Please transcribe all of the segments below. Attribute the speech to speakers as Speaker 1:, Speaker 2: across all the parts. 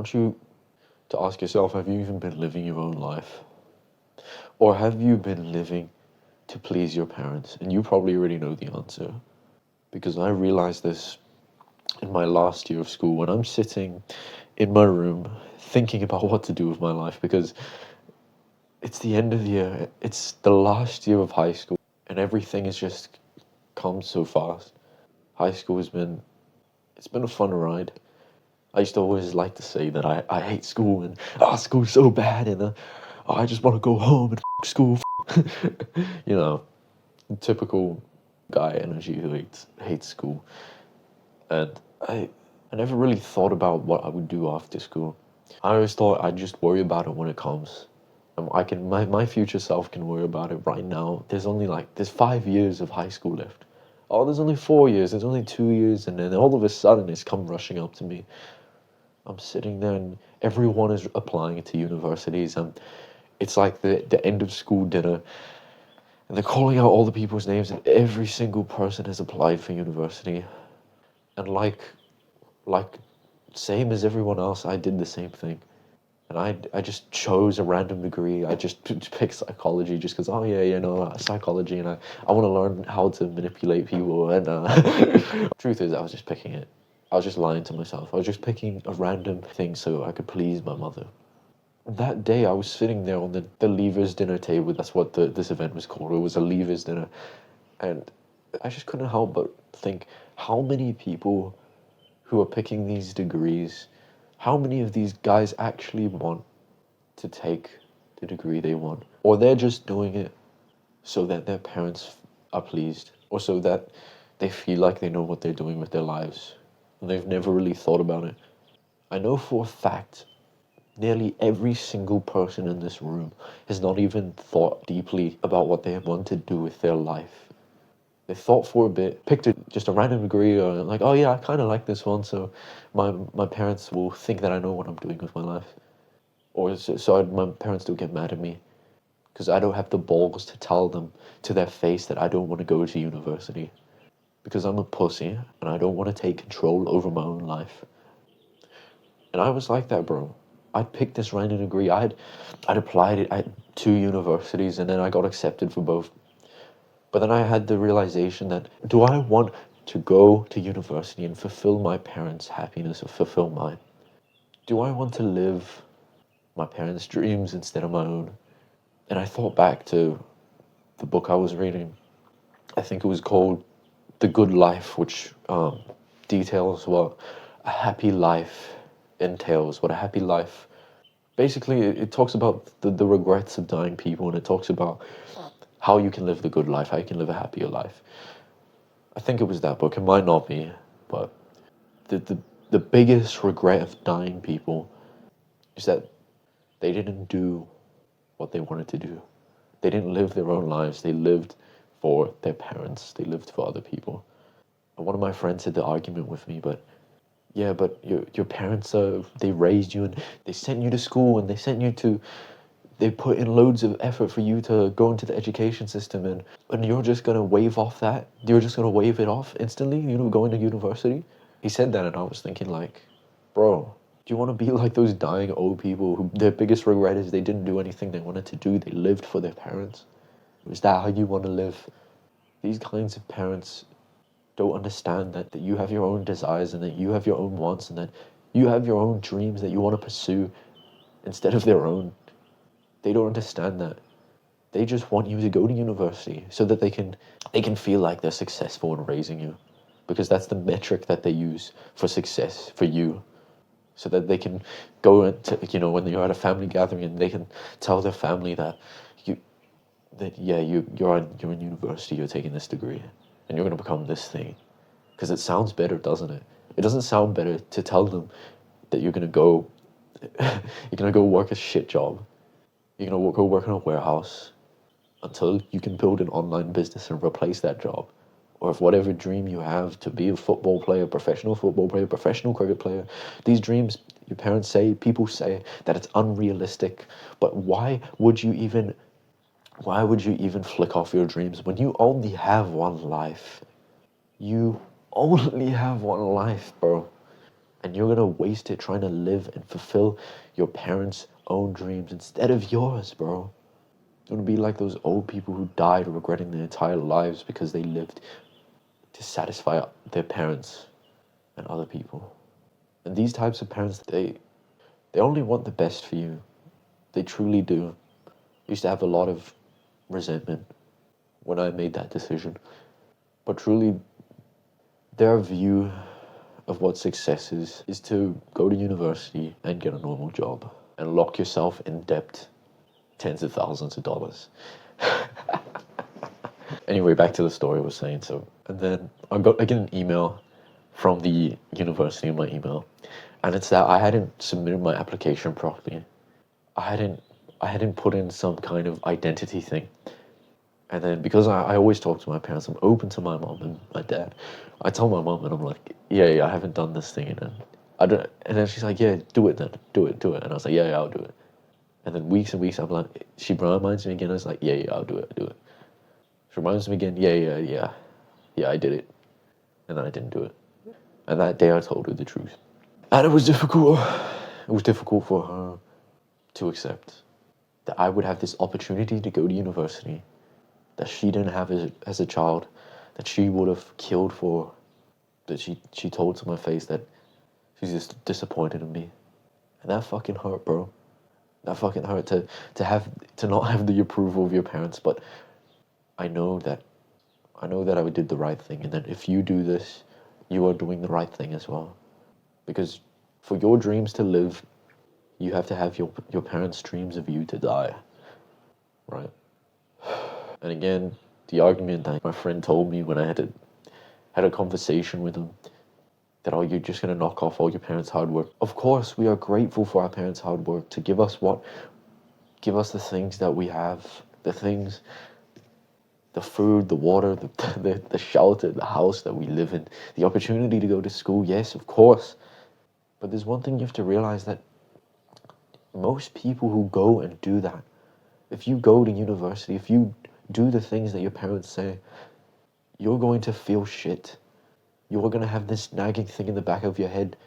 Speaker 1: want you to ask yourself, have you even been living your own life? Or have you been living to please your parents? And you probably already know the answer. Because I realized this in my last year of school when I'm sitting in my room thinking about what to do with my life, because it's the end of the year, it's the last year of high school, and everything has just come so fast. High school it's been a fun ride. I used to always like to say that I hate school and school's so bad and I just want to go home and school. You know, typical guy energy who hates school. And I never really thought about what I would do after school. I always thought I'd just worry about it when it comes. My future self can worry about it right now. There's 5 years of high school left. Oh, there's only 4 years, there's only 2 years, and then all of a sudden it's come rushing up to me. I'm sitting there and everyone is applying to universities, and it's like the end of school dinner, and they're calling out all the people's names, and every single person has applied for university. And like same as everyone else, I did the same thing. And I just chose a random degree. I just picked psychology just because, oh yeah, psychology, and I want to learn how to manipulate people. And truth is, I was just picking it. I was just lying to myself. I was just picking a random thing so I could please my mother. That day, I was sitting there on the leavers dinner table. That's what this event was called. It was a leavers dinner. And I just couldn't help but think, how many people who are picking these degrees, how many of these guys actually want to take the degree they want? Or they're just doing it so that their parents are pleased, or so that they feel like they know what they're doing with their lives, and they've never really thought about it. I know for a fact nearly every single person in this room has not even thought deeply about what they want to do with their life. They thought for a bit, picked just a random degree, or like, oh yeah, I kind of like this one, so my parents will think that I know what I'm doing with my life. Or my parents don't get mad at me, because I don't have the balls to tell them to their face that I don't want to go to university. Because I'm a pussy, and I don't want to take control over my own life. And I was like that, bro. I picked this random degree. I'd applied it at 2 universities, and then I got accepted for both. But then I had the realization that, do I want to go to university and fulfill my parents' happiness or fulfill mine? Do I want to live my parents' dreams instead of my own? And I thought back to the book I was reading. I think it was called The Good Life, which details what a happy life entails, what a happy life... Basically, it talks about the regrets of dying people, and it talks about how you can live the good life, how you can live a happier life. I think it was that book. It might not be, but the biggest regret of dying people is that they didn't do what they wanted to do. They didn't live their own lives. They lived for their parents. They lived for other people. And one of my friends had the argument with me, but yeah, but your parents, they raised you and they sent you to school and they put in loads of effort for you to go into the education system, and you're just gonna wave off that? You're just gonna wave it off instantly, going to university? He said that, and I was thinking, like, bro, do you want to be like those dying old people who their biggest regret is they didn't do anything they wanted to do? They lived for their parents. Is that how you want to live? These kinds of parents don't understand that you have your own desires, and that you have your own wants, and that you have your own dreams that you want to pursue instead of their own. They don't understand that. They just want you to go to university so that they can feel like they're successful in raising you, because that's the metric that they use for success for you, so that they can go into, when you're at a family gathering, and they can tell their family that you're in university, you're taking this degree, and you're going to become this thing. Because it sounds better, doesn't it? It doesn't sound better to tell them that you're going to go work a shit job. You're going to go work in a warehouse until you can build an online business and replace that job. Or if whatever dream you have to be a football player, professional cricket player, these dreams, your parents say, people say that it's unrealistic. But why would you even flick off your dreams when you only have one life? You only have one life, bro. And you're gonna waste it trying to live and fulfill your parents' own dreams instead of yours, bro. You're gonna be like those old people who died regretting their entire lives because they lived to satisfy their parents and other people. And these types of parents, they only want the best for you. They truly do. I used to have a lot of resentment when I made that decision. But truly, their view of what success is to go to university and get a normal job and lock yourself in debt, tens of thousands of dollars. Anyway, back to the story I was saying. So, and then I get an email from the university in my email, and it's that I hadn't submitted my application properly. I hadn't put in some kind of identity thing. And then because I always talk to my parents, I'm open to my mom and my dad. I tell my mom and I'm like, yeah, I haven't done this thing, and I don't. And then she's like, yeah, do it then, do it. And I was like, yeah, I'll do it. And then weeks and weeks, I'm like, she reminds me again. I was like, yeah, I'll do it. She reminds me again, yeah, I did it. And then I didn't do it. And that day I told her the truth. And it was difficult. It was difficult for her to accept that I would have this opportunity to go to university that she didn't have as a child, that she would have killed for, that she told to my face that she's just disappointed in me. And that fucking hurt, bro. That fucking hurt to not have the approval of your parents, but I know that I did the right thing, and that if you do this, you are doing the right thing as well. Because for your dreams to live, you have to have your parents' dreams of you to die. Right? And again, the argument that my friend told me when I had a conversation with him, that, oh, you're just going to knock off all your parents' hard work. Of course, we are grateful for our parents' hard work to give us the things that we have, the things, the food, the water, the shelter, the house that we live in, the opportunity to go to school. Yes, of course. But there's one thing you have to realize, that most people who go and do that, if you go to university, if you do the things that your parents say, you're going to feel shit. You're going to have this nagging thing in the back of your head,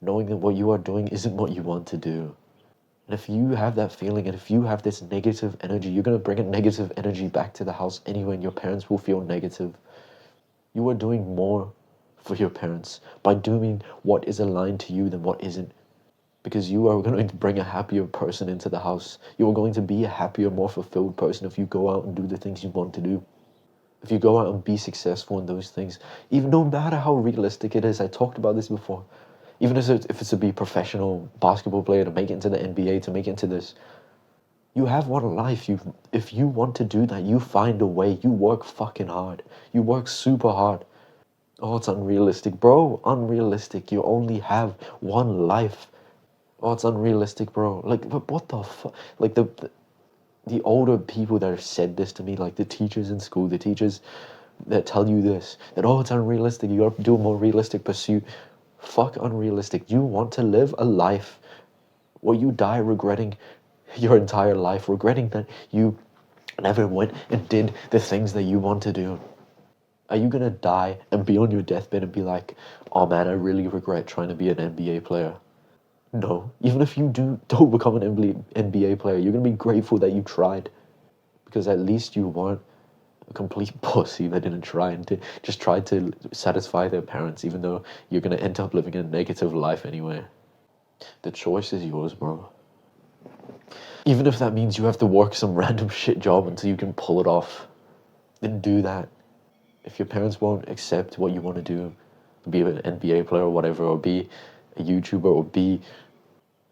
Speaker 1: knowing that what you are doing isn't what you want to do. And if you have that feeling, and if you have this negative energy, you're going to bring a negative energy back to the house anyway, and your parents will feel negative. You are doing more for your parents by doing what is aligned to you than what isn't. Because you are going to bring a happier person into the house. You are going to be a happier, more fulfilled person if you go out and do the things you want to do. If you go out and be successful in those things, even no matter how realistic it is, I talked about this before, even if it's to be a professional basketball player, to make it into the NBA, to make it into this, you have one life. If you want to do that, you find a way. You work fucking hard. You work super hard. Oh, it's unrealistic. Bro, unrealistic. You only have one life. Oh, it's unrealistic, bro. Like, what the fuck? Like, the older people that have said this to me, like the teachers in school, the teachers that tell you this, that, oh, it's unrealistic, you gotta do a more realistic pursuit. Fuck unrealistic. You want to live a life where you die regretting your entire life, regretting that you never went and did the things that you want to do. Are you gonna die and be on your deathbed and be like, oh man, I really regret trying to be an NBA player? No. Even if you don't become an NBA player, you're going to be grateful that you tried. Because at least you weren't a complete pussy that didn't try and just tried to satisfy their parents, even though you're going to end up living a negative life anyway. The choice is yours, bro. Even if that means you have to work some random shit job until you can pull it off, then do that. If your parents won't accept what you want to do, be an NBA player or whatever, or be a YouTuber, or be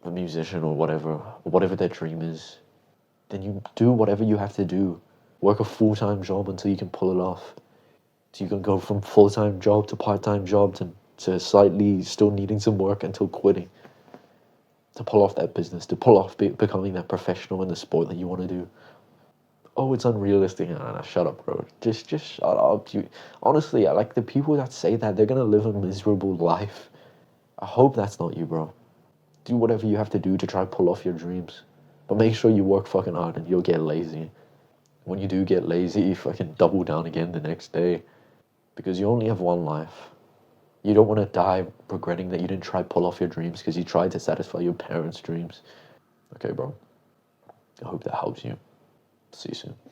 Speaker 1: a musician, or whatever their dream is, then you do whatever you have to do. Work a full-time job until you can pull it off. So you can go from full-time job to part-time job to slightly still needing some work until quitting. To pull off that business, to pull off becoming that professional in the sport that you want to do. Oh, it's unrealistic. Nah, shut up, bro. Just shut up. Honestly, I like the people that say that they're gonna live a miserable life. I hope that's not you, bro. Do whatever you have to do to try to pull off your dreams. But make sure you work fucking hard and you'll get lazy. When you do get lazy, you fucking double down again the next day. Because you only have one life. You don't want to die regretting that you didn't try pull off your dreams because you tried to satisfy your parents' dreams. Okay, bro. I hope that helps you. See you soon.